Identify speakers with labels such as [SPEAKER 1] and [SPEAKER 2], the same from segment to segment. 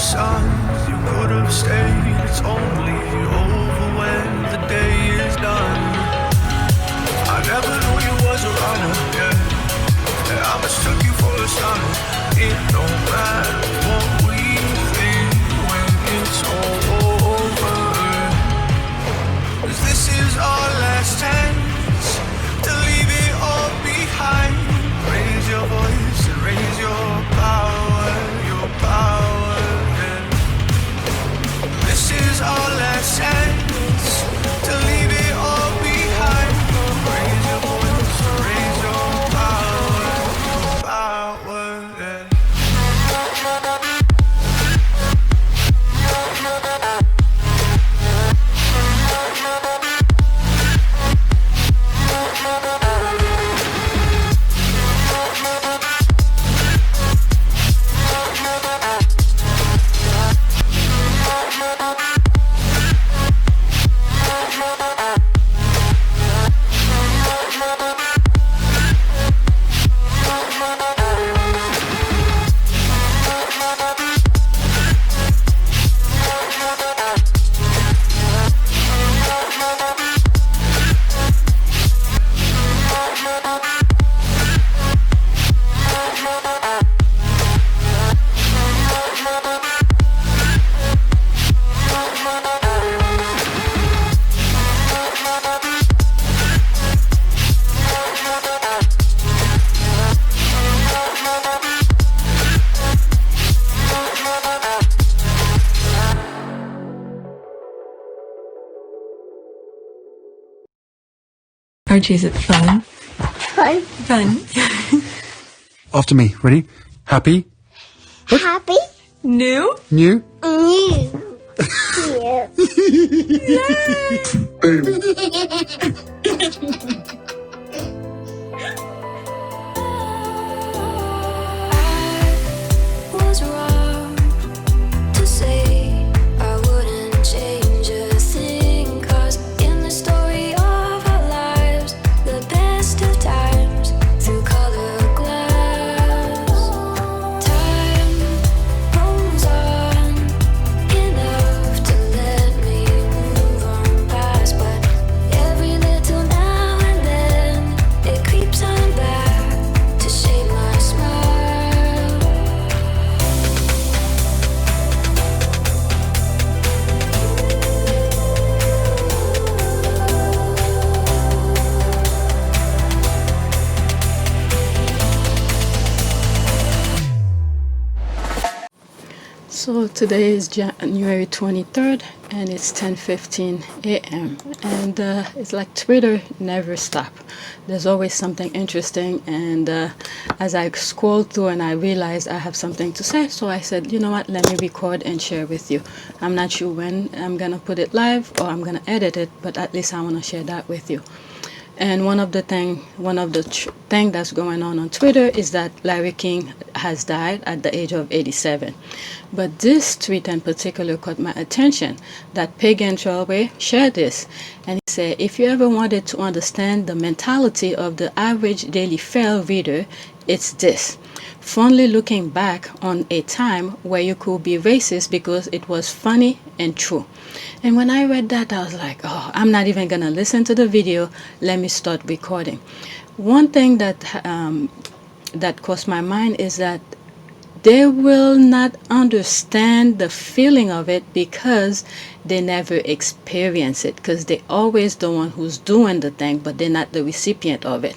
[SPEAKER 1] signs you could have stayed. It's only over when the day is done. I never knew you was a runner, yeah. I mistook you for a son. It don't matter what we think when it's all over. 'Cause this is our last chance to leave it all behind. Raise your voice and raise your power, yeah. This is our last chance to leave it all behind. Raise your voice and raise your power, yeah.
[SPEAKER 2] Archie, is it fun? Fun.
[SPEAKER 3] After me. Ready? Happy?
[SPEAKER 4] Happy?
[SPEAKER 2] New?
[SPEAKER 3] New?
[SPEAKER 4] New.
[SPEAKER 5] Was wrong to say I wouldn't change a thing, 'cause in the story of our lives, the best of times through colored glass, time rolls on enough to let me move on past, but every little now and then it creeps on back to shape my smile.
[SPEAKER 6] So today is January 23rd and it's 10:15 a.m. and it's like Twitter never stop. There's always something interesting, and as I scrolled through and I realized I have something to say, so I said, you know what, let me record and share with you. I'm not sure when I'm gonna put it live or I'm gonna edit it, but at least I want to share that with you. And one of the thing that's going on Twitter is that Larry King has died at the age of 87. But this tweet in particular caught my attention, that Pagan Traore shared this. And he said, if you ever wanted to understand the mentality of the average Daily Fair reader, it's this. Fondly looking back on a time where you could be racist because it was funny and true. And when I read that, I was like, oh, I'm not even gonna listen to the video. Let me start recording. One thing that crossed my mind is that they will not understand the feeling of it because they never experience it, because they're always the one who's doing the thing, but they're not the recipient of it.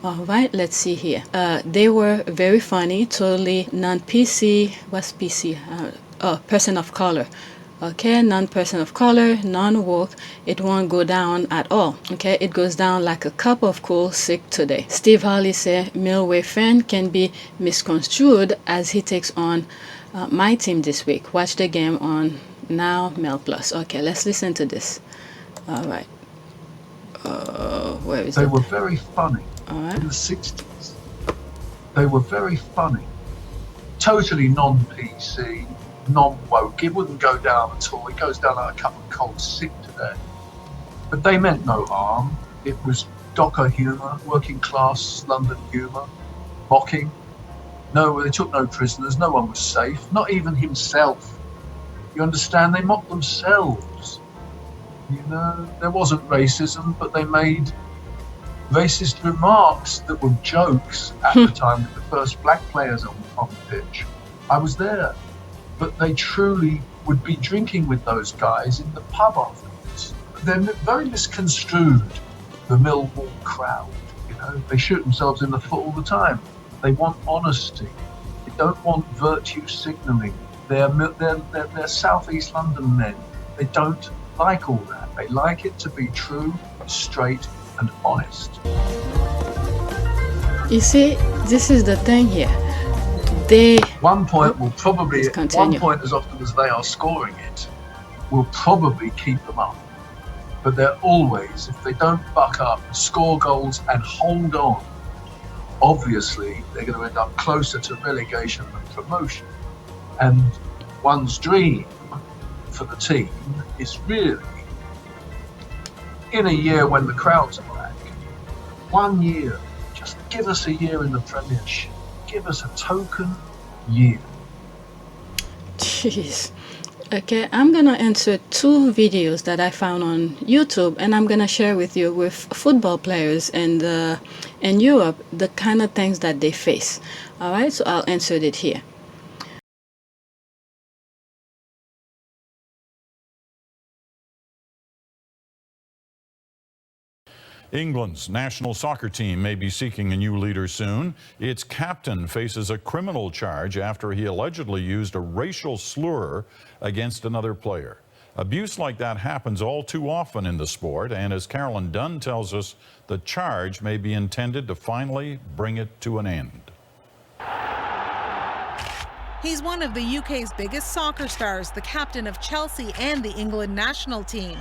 [SPEAKER 6] All right, let's see here. They were very funny, totally non-PC. What's PC? Person of color. Okay, non-person of color, non-woke. It won't go down at all. Okay, it goes down like a cup of cool sick today. Steve Harley said Milway fan can be misconstrued as he takes on my team this week. Watch the game on Now Mel Plus. Okay, let's listen to this. All right. Where is it?
[SPEAKER 7] They were very funny
[SPEAKER 6] Right.
[SPEAKER 7] in the 60s. They were very funny. Totally non-PC, non-woke. It wouldn't go down at all. It goes down like a cup of cold sick today. But they meant no harm. It was docker humour, working class London humour, mocking. No, they took no prisoners. No one was safe. Not even himself You understand? They mocked themselves. You know, there wasn't racism, but they made racist remarks that were jokes at the time with the first black players on the pitch. I was there. But they truly would be drinking with those guys in the pub afterwards. They're very misconstrued, the Millwall crowd. You know, they shoot themselves in the foot all the time. They want honesty. They don't want virtue signalling. They're South East London men. They don't like all that. They like it to be true, straight, and honest.
[SPEAKER 6] You see, this is the thing here.
[SPEAKER 7] One point as often as they are scoring it, will probably keep them up. But they're always, if they don't buck up, score goals and hold on, obviously they're going to end up closer to relegation than promotion. And one's dream for the team is really, in a year when the crowds are back, 1 year, just give us a year in the Premiership. Give us a token year.
[SPEAKER 6] Jeez. Okay, I'm gonna insert 2 videos that I found on YouTube, and I'm gonna share with you with football players in Europe the kind of things that they face. All right, so I'll insert it here.
[SPEAKER 8] England's national soccer team may be seeking a new leader soon. Its captain faces a criminal charge after he allegedly used a racial slur against another player. Abuse like that happens all too often in the sport, and as Carolyn Dunn tells us, the charge may be intended to finally bring it to an end.
[SPEAKER 9] He's one of the UK's biggest soccer stars, the captain of Chelsea and the England national team.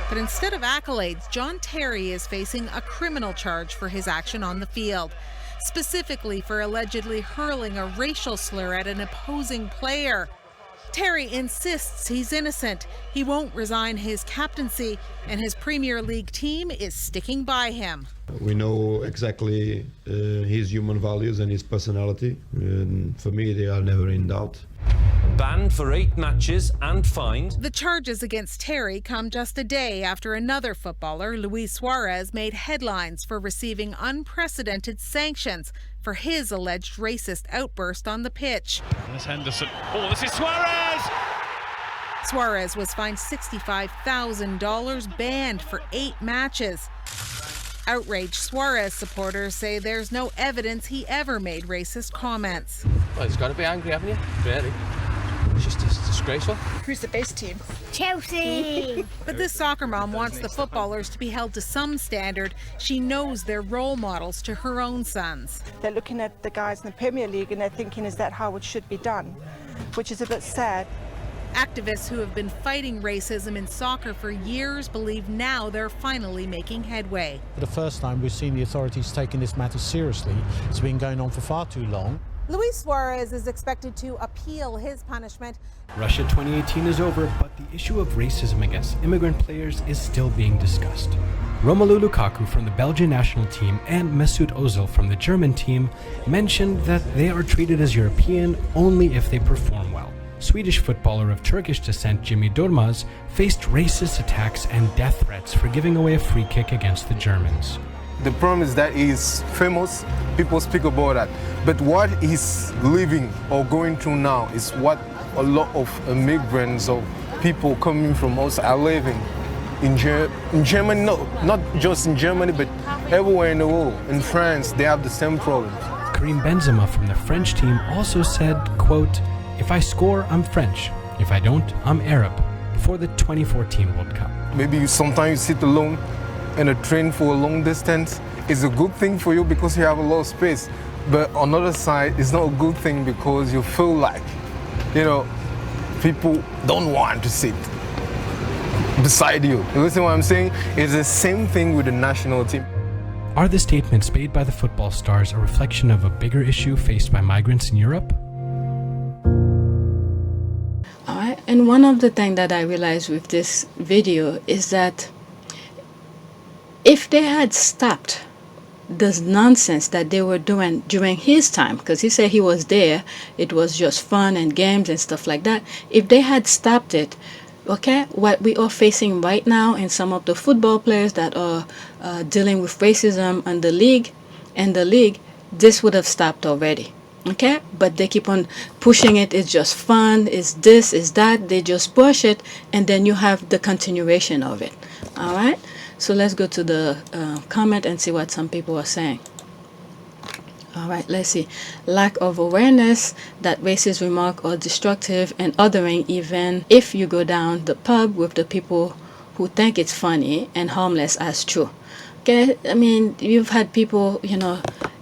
[SPEAKER 9] But instead of accolades, John Terry is facing a criminal charge for his action on the field, specifically for allegedly hurling a racial slur at an opposing player. Terry insists he's innocent. He won't resign his captaincy, and his Premier League team is sticking by him.
[SPEAKER 10] We know exactly his human values and his personality, and for me they are never in doubt.
[SPEAKER 11] Banned for 8 matches and fined.
[SPEAKER 9] The charges against Terry come just a day after another footballer, Luis Suarez, made headlines for receiving unprecedented sanctions for his alleged racist outburst on the pitch.
[SPEAKER 12] There's Henderson. Oh, this is Suarez!
[SPEAKER 9] Suarez was fined $65,000, banned for 8 matches. Outraged Suarez supporters say there's no evidence he ever made racist comments.
[SPEAKER 11] Well, he's got to be angry, haven't you? Really? It's just disgraceful.
[SPEAKER 2] Who's the best team?
[SPEAKER 4] Chelsea!
[SPEAKER 9] But this soccer mom wants the footballers to be held to some standard. She knows they're role models to her own sons.
[SPEAKER 13] They're looking at the guys in the Premier League and they're thinking, is that how it should be done? Which is a bit sad.
[SPEAKER 9] Activists who have been fighting racism in soccer for years believe now they're finally making headway.
[SPEAKER 14] For the first time, we've seen the authorities taking this matter seriously. It's been going on for far too long.
[SPEAKER 9] Luis Suarez is expected to appeal his punishment.
[SPEAKER 15] Russia 2018 is over, but the issue of racism against immigrant players is still being discussed. Romelu Lukaku from the Belgian national team and Mesut Ozil from the German team mentioned that they are treated as European only if they perform well. Swedish footballer of Turkish descent Jimmy Durmaz faced racist attacks and death threats for giving away a free kick against the Germans.
[SPEAKER 16] The problem is that he's famous, people speak about that. But what he's living or going through now is what a lot of immigrants or people coming from outside are living. In Germany, no, not just in Germany, but everywhere in the world. In France, they have the same problems.
[SPEAKER 15] Karim Benzema from the French team also said, quote, "If I score, I'm French. If I don't, I'm Arab," before the 2014 World Cup.
[SPEAKER 16] Maybe sometimes you sit alone in a train for a long distance. It's a good thing for you because you have a lot of space. But on the other side, it's not a good thing because you feel like, people don't want to sit beside you. You listen to what I'm saying? It's the same thing with the national team.
[SPEAKER 15] Are the statements made by the football stars a reflection of a bigger issue faced by migrants in Europe?
[SPEAKER 6] All right, and one of the things that I realized with this video is that if they had stopped this nonsense that they were doing during his time, because he said he was there, it was just fun and games and stuff like that. If they had stopped it, okay, what we are facing right now, and some of the football players that are dealing with racism in the league, this would have stopped already. Okay, but they keep on pushing it. It's just fun, it's this, it's that. They just push it, and then you have the continuation of it. All right, so let's go to the comment and see what some people are saying. All right, let's see. Lack of awareness that racist remarks are destructive and othering, even if you go down the pub with the people who think it's funny and harmless as true. Okay, I mean, you've had people,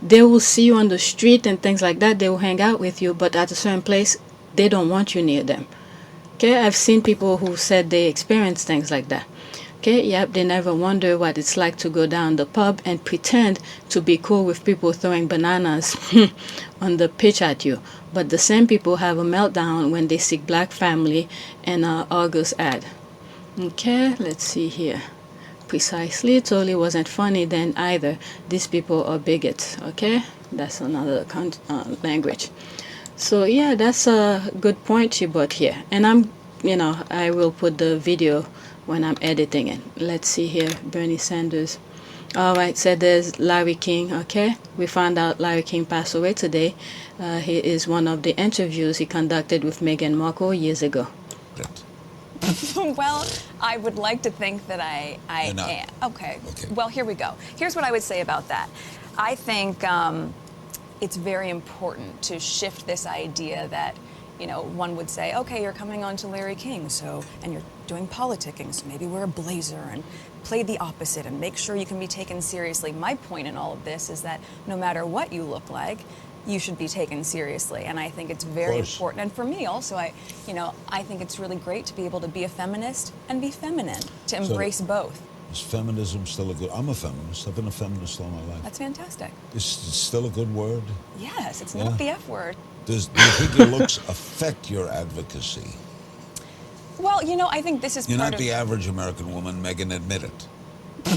[SPEAKER 6] they will see you on the street and things like that. They will hang out with you, but at a certain place, they don't want you near them. Okay, I've seen people who said they experienced things like that. Okay, yep, they never wonder what it's like to go down the pub and pretend to be cool with people throwing bananas on the pitch at you. But the same people have a meltdown when they see black family and August ad. Okay, let's see here. Precisely, it totally wasn't funny then either. These people are bigots. Okay, that's another language. So yeah, that's a good point she brought here, and I will put the video when I'm editing it. Let's see here. Bernie Sanders. All right, so there's Larry King. Okay, we found out Larry King passed away today. He is one of the interviews he conducted with Meghan Markle years ago.
[SPEAKER 17] Well, I would like to think that I am. Okay. Well, here we go. Here's what I would say about that. I think it's very important to shift this idea that, one would say, okay, you're coming on to Larry King, and you're doing politicking, so maybe wear a blazer and play the opposite and make sure you can be taken seriously. My point in all of this is that no matter what you look like, you should be taken seriously, and I think it's very important. And for me also, I think it's really great to be able to be a feminist and be feminine, to embrace both.
[SPEAKER 18] Is feminism still a good? I'm a feminist. I've been a feminist all my life.
[SPEAKER 17] That's fantastic.
[SPEAKER 18] Is it still a good word?
[SPEAKER 17] Yes, it's not the F word.
[SPEAKER 18] Do you think your looks affect your advocacy?
[SPEAKER 17] Well, I think this is
[SPEAKER 18] You're
[SPEAKER 17] part
[SPEAKER 18] not
[SPEAKER 17] of...
[SPEAKER 18] the average American woman, Megan, admit it.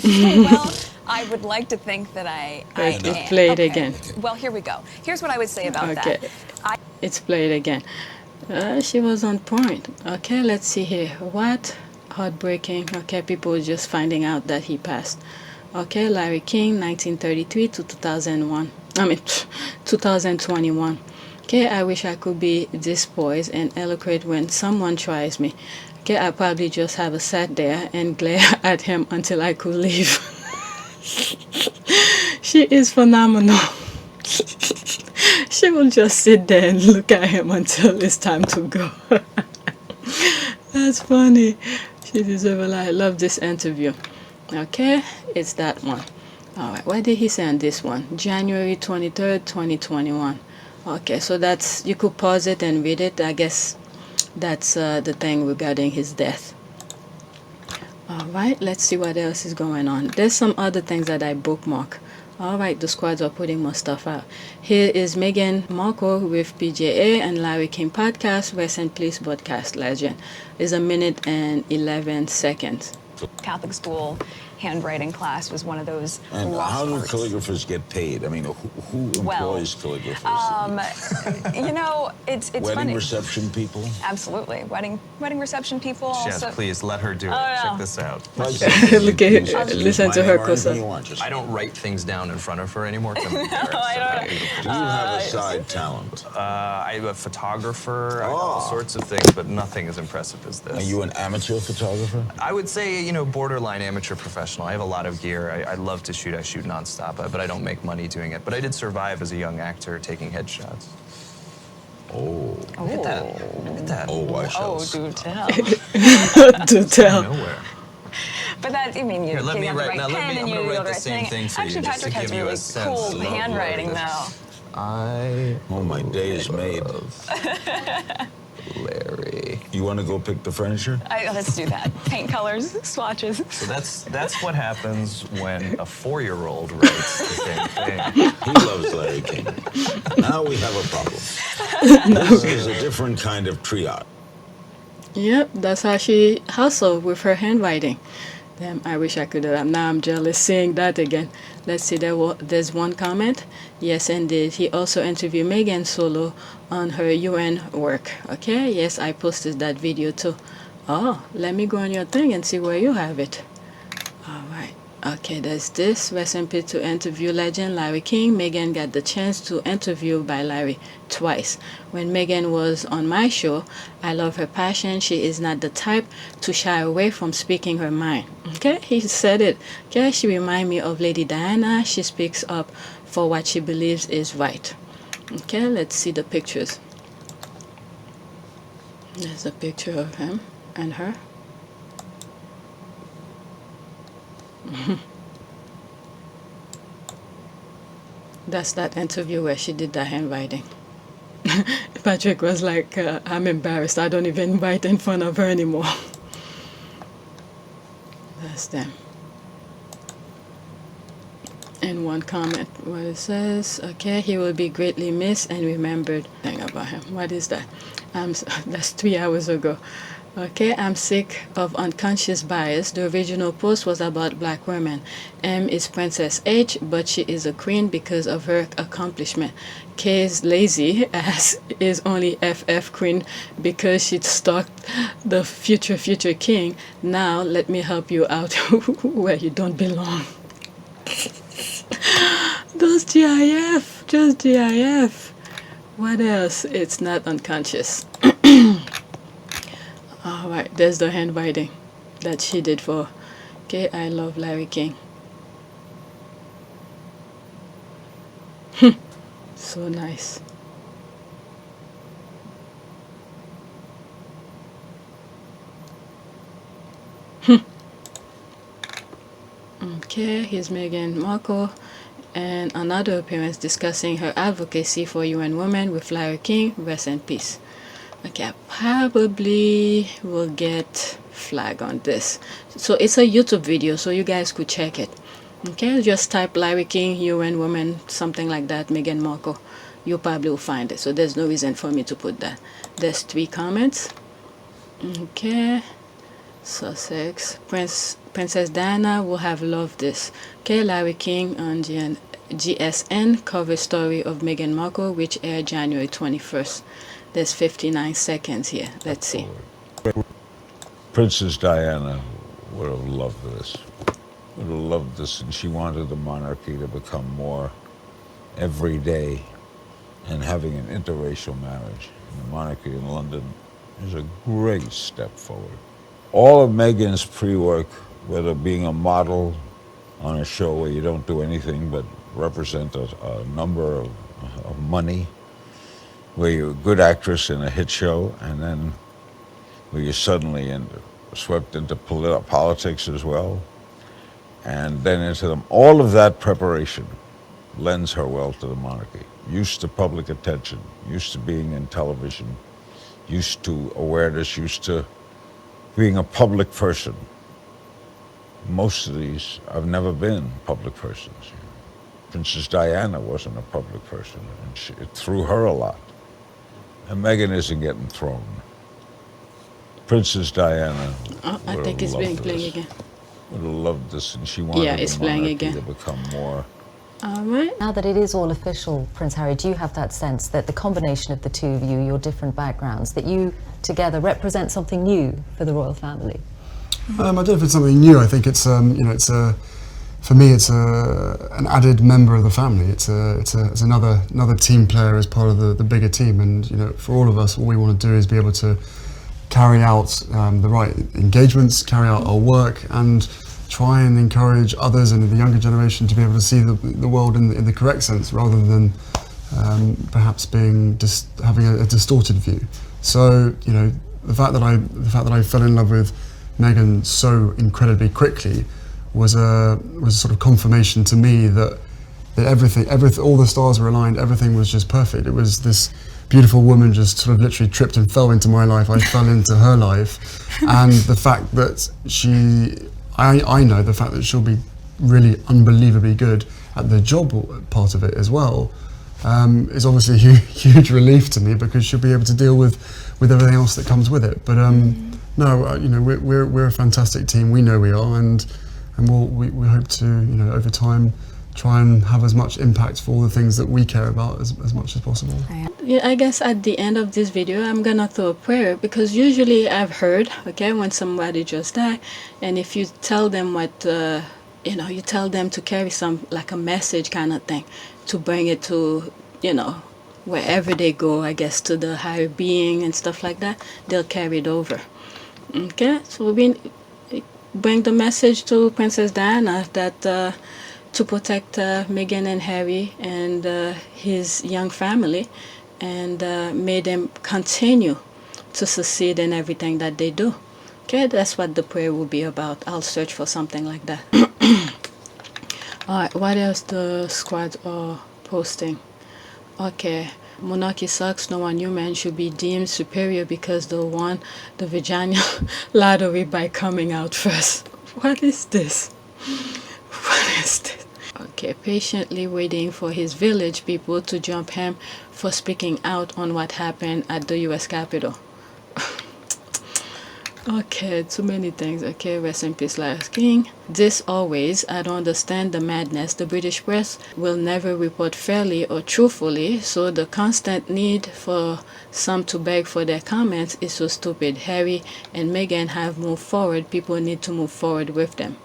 [SPEAKER 17] Well, I would like to think that I am.
[SPEAKER 6] It's played again.
[SPEAKER 17] Well, here we go. Here's what I would say about that.
[SPEAKER 6] It's played again. She was on point. Okay, let's see here. What? Heartbreaking. Okay, people just finding out that he passed. Okay, Larry King, 1933 to 2001. 2021. Okay, I wish I could be this poised and eloquent when someone tries me. Okay, I probably just have a sat there and glare at him until I could leave. She is phenomenal. She will just sit there and look at him until it's time to go. That's funny. She deserves a lot. I love this interview. Okay, it's that one. All right, what did he say on this one? January 23rd, 2021. Okay, so that's, you could pause it and read it. I guess that's the thing regarding his death. All right, let's see what else is going on. There's some other things that I bookmark. All right, the squads are putting more stuff out. Here is Meghan Markle with PJA and Larry King podcast. Rest in peace, broadcast legend. It's 1 minute and 11 seconds.
[SPEAKER 17] Catholic school handwriting class was one of those.
[SPEAKER 18] And how do calligraphers get paid? I mean, who employs calligraphers?
[SPEAKER 17] It's
[SPEAKER 18] wedding
[SPEAKER 17] funny.
[SPEAKER 18] reception people?
[SPEAKER 17] Absolutely. Wedding reception people.
[SPEAKER 19] Yes,
[SPEAKER 17] also.
[SPEAKER 19] Please let her do it. Check this out.
[SPEAKER 6] Listen to her, Kosa.
[SPEAKER 19] I don't write things down in front of her anymore.
[SPEAKER 18] Do you have a side talent?
[SPEAKER 19] I'm a photographer. I do all sorts of things, but nothing as impressive as this.
[SPEAKER 18] Are you an amateur photographer?
[SPEAKER 19] I would say, borderline amateur professional. I have a lot of gear. I love to shoot. I shoot nonstop, but I don't make money doing it. But I did survive as a young actor taking headshots.
[SPEAKER 18] Oh.
[SPEAKER 19] Look at that. Look at that.
[SPEAKER 18] Oh, I shall.
[SPEAKER 17] Oh, do tell.
[SPEAKER 6] Do tell.
[SPEAKER 19] Nowhere.
[SPEAKER 17] But that,
[SPEAKER 19] Here, let me write. Now, I'm going to write the same thing for
[SPEAKER 17] Actually,
[SPEAKER 19] you, just to
[SPEAKER 17] Patrick has
[SPEAKER 19] give you
[SPEAKER 17] really
[SPEAKER 19] a sense
[SPEAKER 17] cool
[SPEAKER 19] of
[SPEAKER 17] handwriting, though.
[SPEAKER 18] My day is made.
[SPEAKER 19] Larry.
[SPEAKER 18] You want to go pick the furniture?
[SPEAKER 17] Let's do that. Paint colors, swatches.
[SPEAKER 19] So that's what happens when a 4-year-old writes the same thing.
[SPEAKER 18] He loves Larry King. Now we have a problem. This is a different kind of triage.
[SPEAKER 6] Yep, that's how she hustled with her handwriting. Damn, I wish I could do that. Now I'm jealous seeing that again. Let's see, there's one comment. Yes, indeed. He also interviewed Megan solo on her UN work. Okay, yes, I posted that video too. Oh, let me go on your thing and see where you have it. All right. Okay, there's this. Rest in peace to interview legend Larry King. Megan got the chance to interview by Larry twice. When Megan was on my show, I love her passion. She is not the type to shy away from speaking her mind. Okay, he said it. Okay, she reminds me of Lady Diana. She speaks up for what she believes is right. Okay, let's see the pictures. There's a picture of him and her. That's that interview where she did that handwriting. Patrick was like, I'm embarrassed. I don't even write in front of her anymore. That's them. And one comment where it says, okay, he will be greatly missed and remembered. Thing about him. What is that? That's 3 hours ago. Okay, I'm sick of unconscious bias. The original post was about black women. M is Princess H, but she is a queen because of her accomplishment. K is lazy, as is only FF queen because she stalked the future king. Now let me help you out where you don't belong. Those GIF, just GIF. What else? It's not unconscious. All right, there's the handwriting that she did for. Okay, I love Larry King. So nice. Okay, here's Meghan Markle and another appearance discussing her advocacy for UN women with Larry King. Rest in peace. Okay, I probably will get flag on this. So it's a YouTube video, so you guys could check it. Okay, just type Larry King, UN woman, something like that, Meghan Markle. You probably will find it. So there's no reason for me to put that. There's 3 comments. Okay, Sussex. Princess Diana will have loved this. Okay, Larry King on GSN cover story of Meghan Markle, which aired January 21st. There's 59 seconds here. Let's see.
[SPEAKER 18] Princess Diana would have loved this. Would have loved this, and she wanted the monarchy to become more everyday and having an interracial marriage. And the monarchy in London is a great step forward. All of Meghan's pre-work, whether being a model on a show where you don't do anything but represent a number of money, where you're a good actress in a hit show, and then where you're suddenly swept into politics as well, and then into them. All of that preparation lends her well to the monarchy. Used to public attention, used to being in television, used to awareness, used to being a public person. Most of these have never been public persons. Princess Diana wasn't a public person, and it threw her a lot. And Meghan isn't getting thrown. Princess Diana.
[SPEAKER 6] Oh, I think it's being played again.
[SPEAKER 18] Would have loved this, and she wanted the monarchy to become more.
[SPEAKER 6] All right.
[SPEAKER 20] Now that it is all official, Prince Harry, do you have that sense that the combination of the two of you, your different backgrounds, that you together represent something new for the royal family?
[SPEAKER 3] I don't know if it's something new. I think it's for me, it's an added member of the family. It's another team player as part of the bigger team. And for all of us, all we want to do is be able to carry out the right engagements, carry out our work, and try and encourage others and the younger generation to be able to see the world in the correct sense, rather than perhaps having a distorted view. So the fact that I fell in love with Meghan so incredibly quickly was a sort of confirmation to me that everything, all the stars were aligned, everything was just perfect. It was this beautiful woman just sort of literally tripped and fell into my life. I fell into her life, and the fact that I know the fact that she'll be really unbelievably good at the job part of it as well, is obviously a huge relief to me, because she'll be able to deal with everything else that comes with it. But no, we're a fantastic team. We know we are, and we hope to over time try and have as much impact for all the things that we care about as much as possible.
[SPEAKER 6] Yeah, I guess at the end of this video, I'm gonna throw a prayer, because usually I've heard, okay, when somebody just died, and if you tell them what, you know, you tell them to carry some, like a message kind of thing, to bring it to, you know, wherever they go, I guess, to the higher being and stuff like that, they'll carry it over. Okay, so we bring the message to Princess Diana that to protect Meghan and Harry and his young family, and may them continue to succeed in everything that they do. Okay, that's what the prayer will be about. I'll search for something like that. Alright, what else the squad are posting? Okay, monarchy sucks. No one human should be deemed superior because they won the Virginia lottery by coming out first. What is this? What is this? Okay, patiently waiting for his village people to jump him for speaking out on what happened at the US Capitol. Okay, too many things. Okay, rest in peace, last king. This always, I don't understand the madness. The British press will never report fairly or truthfully, so the constant need for some to beg for their comments is so stupid. Harry and Meghan have moved forward. People need to move forward with them.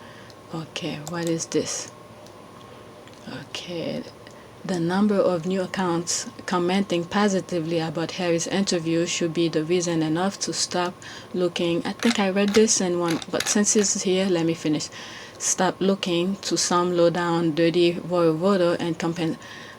[SPEAKER 6] Okay, what is this? Okay, the number of new accounts commenting positively about Harry's interview should be the reason enough to stop looking. I think I read this in one, but since it's here, let me finish. Stop looking to some low-down, dirty royal voter and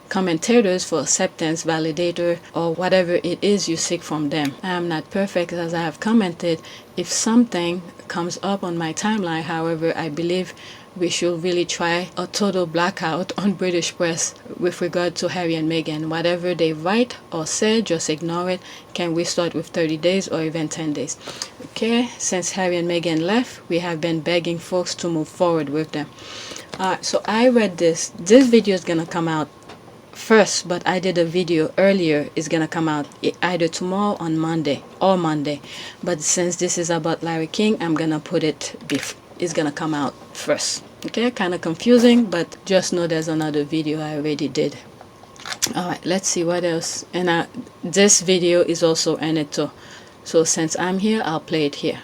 [SPEAKER 6] commentators for acceptance, validator, or whatever it is you seek from them. I am not perfect, as I have commented. If something comes up on my timeline, however, I believe we should really try a total blackout on British press with regard to Harry and Meghan. Whatever they write or say, just ignore it. Can we start with 30 days or even 10 days? Okay, since Harry and Meghan left, we have been begging folks to move forward with them. So I read this. This video is gonna come out first, but I did a video earlier. It's gonna come out either tomorrow on Monday or Monday. But since this is about Larry King, I'm gonna put it it's gonna come out first. Okay, kind of confusing, but just know there's another video I already did. Alright, let's see what else. And this video is also in it too. So since I'm here, I'll play it here.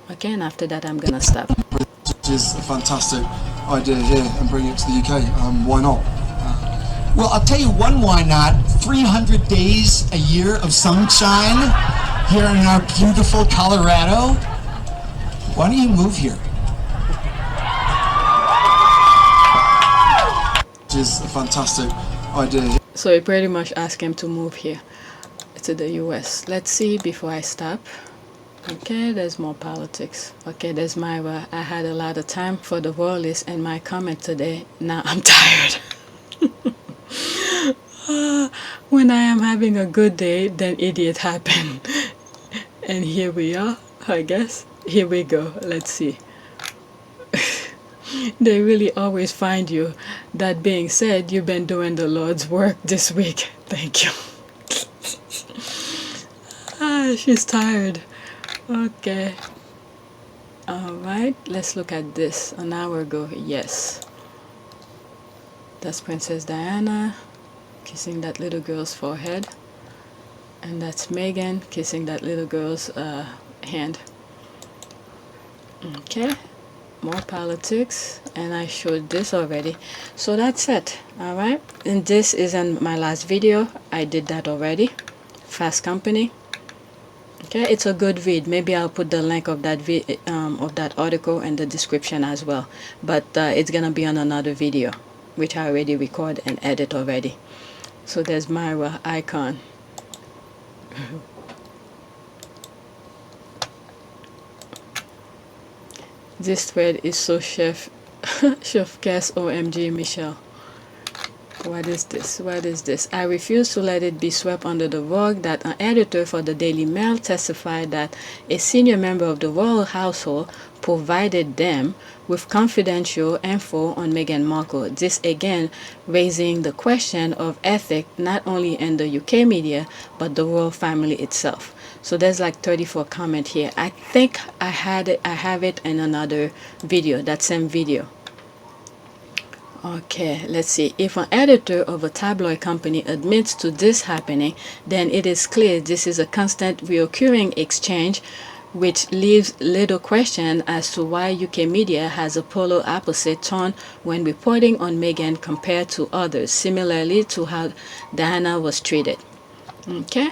[SPEAKER 6] Okay, and after that I'm gonna stop.
[SPEAKER 21] Which is a fantastic idea here and bring it to the UK. Why not?
[SPEAKER 22] Well, I'll tell you one why not. 300 days a year of sunshine here in our beautiful Colorado. Why don't you move here?
[SPEAKER 21] Is a fantastic idea.
[SPEAKER 6] So I pretty much asked him to move here to the US. Let's see before I stop. Okay, there's more politics. Okay, there's Myra. I had a lot of time for the royalists and my comment today. Now I'm tired. When I am having a good day, then idiot happen. And here we are, I guess. Here we go. Let's see. They really always find you. That being said, you've been doing the Lord's work this week. Thank you. She's tired. Okay. Alright, let's look at this. An hour ago, yes. That's Princess Diana kissing that little girl's forehead. And that's Meghan kissing that little girl's hand. Okay. More politics, and I showed this already, so that's it. All right, and this is in my last video. I did that already. Fast Company. Okay, it's a good read. Maybe I'll put the link of that article in the description as well, but it's gonna be on another video, which I already record and edit already. So there's Myra icon. This thread is so chef kiss. OMG Michelle. What is this? What is this? I refuse to let it be swept under the rug that an editor for the Daily Mail testified that a senior member of the royal household provided them with confidential info on Meghan Markle. This again raising the question of ethics not only in the UK media but the royal family itself. So there's like 34 comments here. I think I have it in another video, that same video. Okay, let's see. If an editor of a tabloid company admits to this happening, then it is clear this is a constant reoccurring exchange, which leaves little question as to why UK media has a polar opposite tone when reporting on Meghan compared to others, similarly to how Diana was treated. Okay?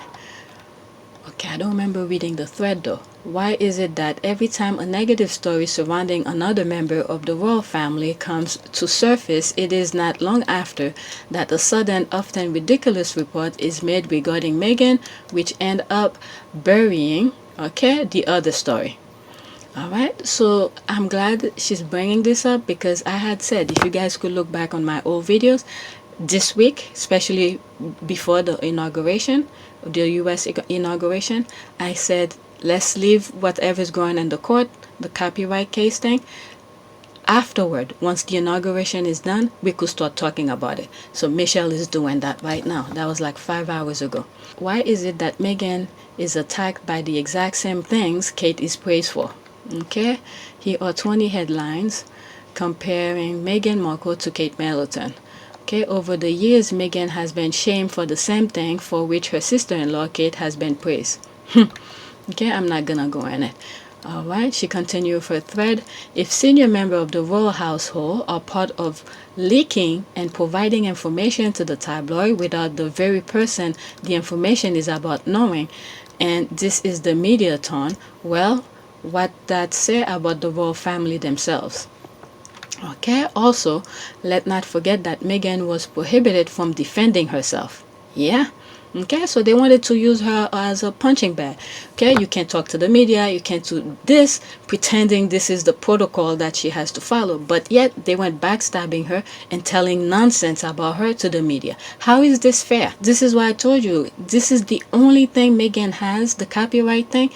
[SPEAKER 6] Okay, I don't remember reading the thread though. Why is it that every time a negative story surrounding another member of the royal family comes to surface, it is not long after that a sudden, often ridiculous report is made regarding Meghan, which end up burying, okay, the other story. Alright, so I'm glad she's bringing this up, because I had said, if you guys could look back on my old videos, this week, especially before the inauguration, the US inauguration, I said, let's leave whatever's going in the court, the copyright case thing. Afterward, once the inauguration is done, we could start talking about it. So Michelle is doing that right now. That was like 5 hours ago. Why is it that Meghan is attacked by the exact same things Kate is praised for? Okay, here are 20 headlines comparing Meghan Markle to Kate Middleton. Okay, over the years, Meghan has been shamed for the same thing for which her sister-in-law Kate has been praised. Okay, I'm not gonna go in it. Alright, she continued her thread. If senior members of the royal household are part of leaking and providing information to the tabloid without the very person the information is about knowing, and this is the media tone, well, what that say about the royal family themselves? Okay, also, let's not forget that Meghan was prohibited from defending herself. Yeah? Okay, so they wanted to use her as a punching bag. Okay, you can't talk to the media, you can't do this, pretending this is the protocol that she has to follow. But yet, they went backstabbing her and telling nonsense about her to the media. How is this fair? This is why I told you, this is the only thing Meghan has, the copyright thing,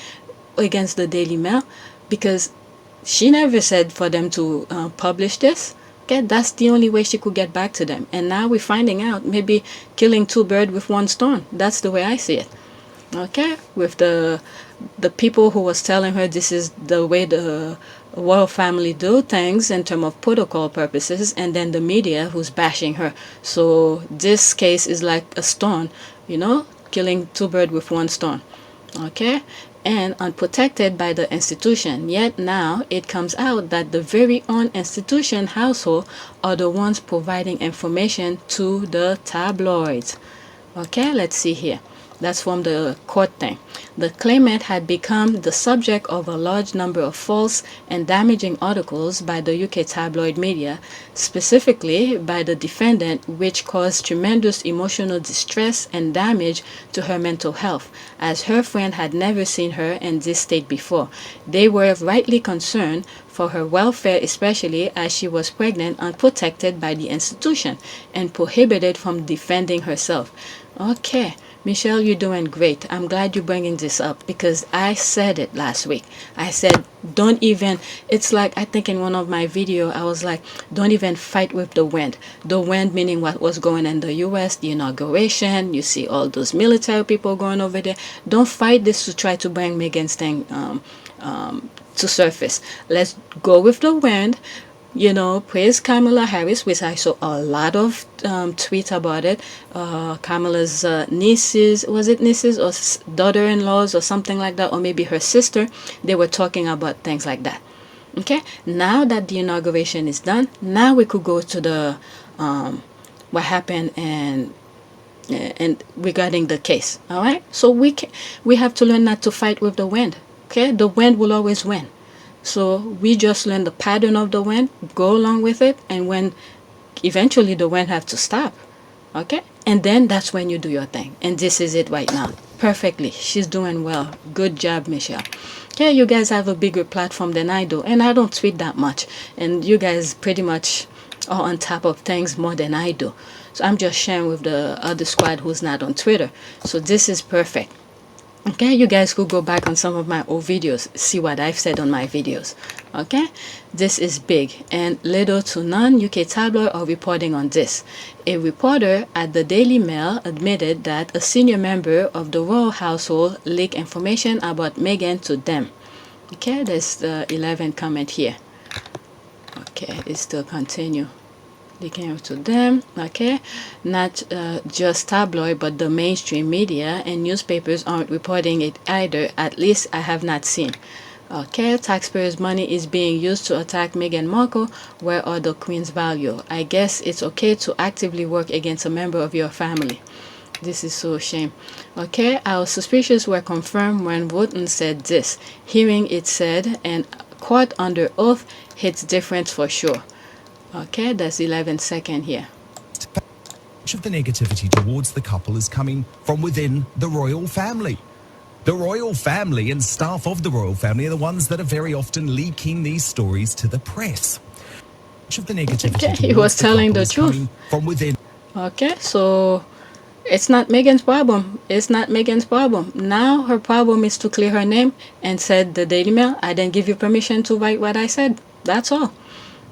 [SPEAKER 6] against the Daily Mail, because she never said for them to publish this. Okay, that's the only way she could get back to them. And now we're finding out, maybe killing two birds with one stone. That's the way I see it. Okay, with the people who was telling her this is the way the royal family do things in terms of protocol purposes, and then the media who's bashing her. So this case is like a stone, you know, killing two birds with one stone. Okay, and unprotected by the institution. Yet now it comes out that the very own institution household are the ones providing information to the tabloids. Okay, let's see here. That's from the court thing. The claimant had become the subject of a large number of false and damaging articles by the UK tabloid media, specifically by the defendant, which caused tremendous emotional distress and damage to her mental health, as her friend had never seen her in this state before. They were rightly concerned for her welfare, especially as she was pregnant, unprotected by the institution, and prohibited from defending herself. Okay, Michelle, you're doing great. I'm glad you're bringing this up, because I said it last week. I said, don't even, it's like, I think in one of my videos, I was like, don't even fight with the wind. The wind meaning what was going on in the US, the inauguration, you see all those military people going over there. Don't fight this to try to bring Meghan's thing to surface. Let's go with the wind. You know, praise Kamala Harris, which I saw a lot of tweets about it. Kamala's nieces, was it nieces or daughter-in-laws or something like that, or maybe her sister, they were talking about things like that. Okay, now that the inauguration is done, now we could go to the what happened and regarding the case. All right, so we have to learn not to fight with the wind. Okay, the wind will always win. So we just learn the pattern of the wind, go along with it, and when eventually the wind have to stop, okay? And then that's when you do your thing. And this is it right now. Perfectly. She's doing well. Good job, Michelle. Okay, you guys have a bigger platform than I do, and I don't tweet that much. And you guys pretty much are on top of things more than I do. So I'm just sharing with the other squad who's not on Twitter. So this is perfect. Okay, you guys could go back on some of my old videos, see what I've said on my videos. Okay, this is big, and little to none UK tabloid are reporting on this. A reporter at the Daily Mail admitted that a senior member of the royal household leaked information about Meghan to them. Okay, there's the 11th comment here. Okay, it still continue. They came to them, okay? Not just tabloid, but the mainstream media and newspapers aren't reporting it either. At least I have not seen. Okay, taxpayers' money is being used to attack Meghan Markle. Where are the Queen's value? I guess it's okay to actively work against a member of your family. This is so a shame. Okay, our suspicions were confirmed when Wotton said this. Hearing it said and quote under oath hits different for sure. Okay, that's 11 seconds here.
[SPEAKER 1] Much of the negativity towards the couple is coming from within the royal family. The royal family and staff of the royal family are the ones that are very often leaking these stories to the press. Much of the negativity
[SPEAKER 6] he was telling the truth
[SPEAKER 1] from within.
[SPEAKER 6] Okay, so it's not Meghan's problem. It's not Meghan's problem. Now her problem is to clear her name and said the Daily Mail, I didn't give you permission to write what I said. That's all.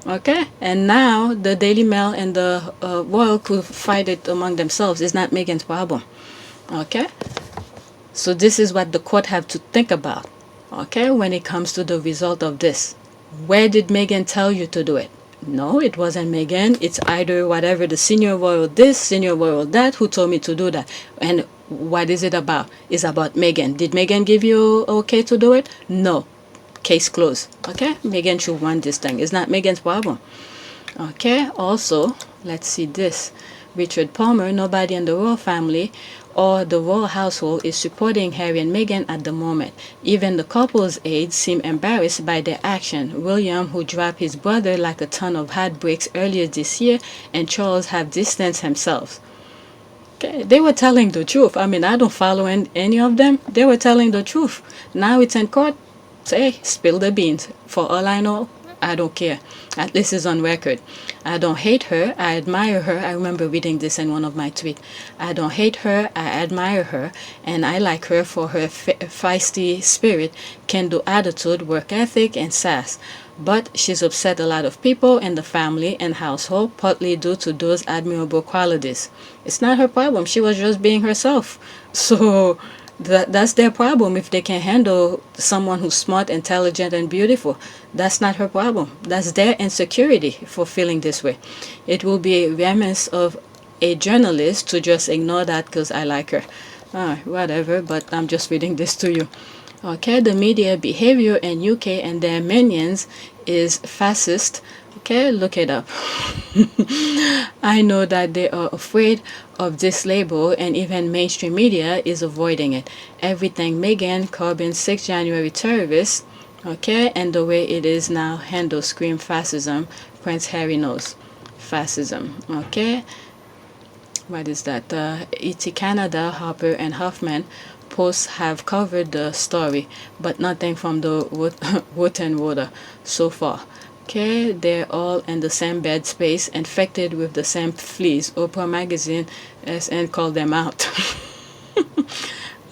[SPEAKER 6] Okay, and now the Daily Mail and the Royal could fight it among themselves. It's not Meghan's problem. Okay, so this is what the court have to think about. Okay, when it comes to the result of this, where did Meghan tell you to do it? No, it wasn't Meghan. It's either whatever the senior royal this, senior royal that, who told me to do that. And what is it about? It's about Meghan. Did Meghan give you okay to do it? No. Case closed. Okay, Meghan should want this thing. It's not Meghan's problem. Okay, also, let's see this. Richard Palmer, nobody in the royal family or the royal household is supporting Harry and Meghan at the moment. Even the couple's aides seem embarrassed by their action. William, who dropped his brother like a ton of heartbreaks earlier this year, and Charles have distanced themselves. Okay, they were telling the truth. I mean, I don't follow any of them. They were telling the truth. Now it's in court. Say, spill the beans. For all I know, I don't care. At least it's on record. I don't hate her. I admire her. I remember reading this in one of my tweets. I don't hate her. I admire her. And I like her for her feisty spirit, can-do attitude, work ethic, and sass. But she's upset a lot of people in the family and household, partly due to those admirable qualities. It's not her problem. She was just being herself. So that's their problem. If they can handle someone who's smart, intelligent, and beautiful, that's not her problem. That's their insecurity for feeling this way. It will be a remiss of a journalist to just ignore that because I like her. Whatever, but I'm just reading this to you. Okay, the media behavior in UK and their minions is fascist. Okay, look it up. I know that they are afraid of this label, and even mainstream media is avoiding it. Everything Meghan, Corbyn, 6 January terrorists, okay, and the way it is now handled scream fascism. Prince Harry knows fascism. Okay, what is that? ET Canada, Harper and Huffman posts have covered the story, but nothing from the Wotan water so far. Okay, they're all in the same bed space, infected with the same fleas. Oprah magazine SN called them out.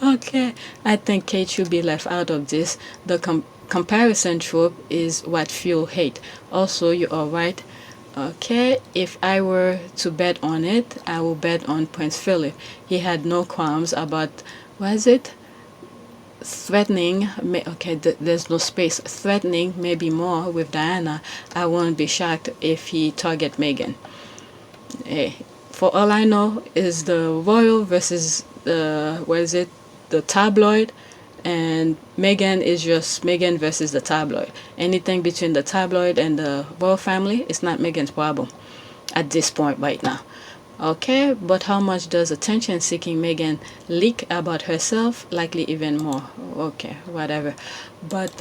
[SPEAKER 6] Okay, I think Kate should be left out of this. The comparison trope is what fuel hate. Also, you are right. Okay, if I were to bet on it, I will bet on Prince Philip. He had no qualms about, was it? Threatening, okay, there's no space. Threatening, maybe more with Diana. I won't be shocked if he target Meghan. Hey, for all I know, is the royal versus the the tabloid, and Meghan is just Meghan versus the tabloid. Anything between the tabloid and the royal family is not Meghan's problem at this point right now. Okay, but how much does attention-seeking Meghan leak about herself? Likely even more. Okay, whatever. But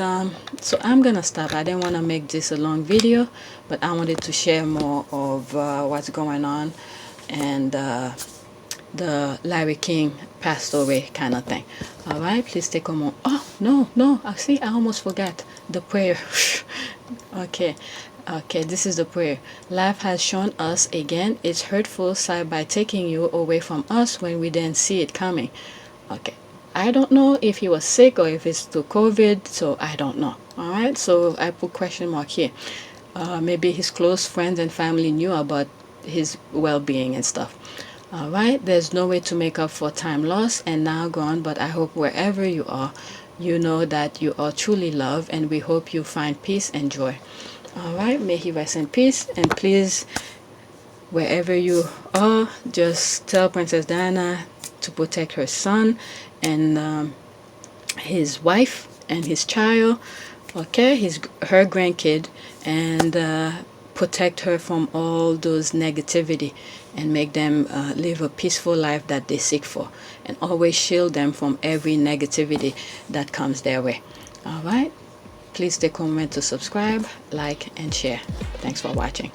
[SPEAKER 6] so I'm gonna stop. I didn't want to make this a long video, but I wanted to share more of what's going on, and the Larry King passed away kind of thing. All right, please take a moment. Oh no, see, I almost forgot the prayer. Okay, this is the prayer. Life has shown us again its hurtful side by taking you away from us when we didn't see it coming. Okay, I don't know if he was sick or if it's to COVID, so I don't know. All right, so I put question mark here. Maybe his close friends and family knew about his well-being and stuff. All right, there's no way to make up for time lost and now gone, but I hope wherever you are, you know that you are truly loved, and we hope you find peace and joy. All right, may he rest in peace, and please wherever you are, just tell Princess Diana to protect her son and his wife and his child, okay, her grandkid, and protect her from all those negativity and make them live a peaceful life that they seek for, and always shield them from every negativity that comes their way. All right, please take a moment to subscribe, like, and share. Thanks for watching.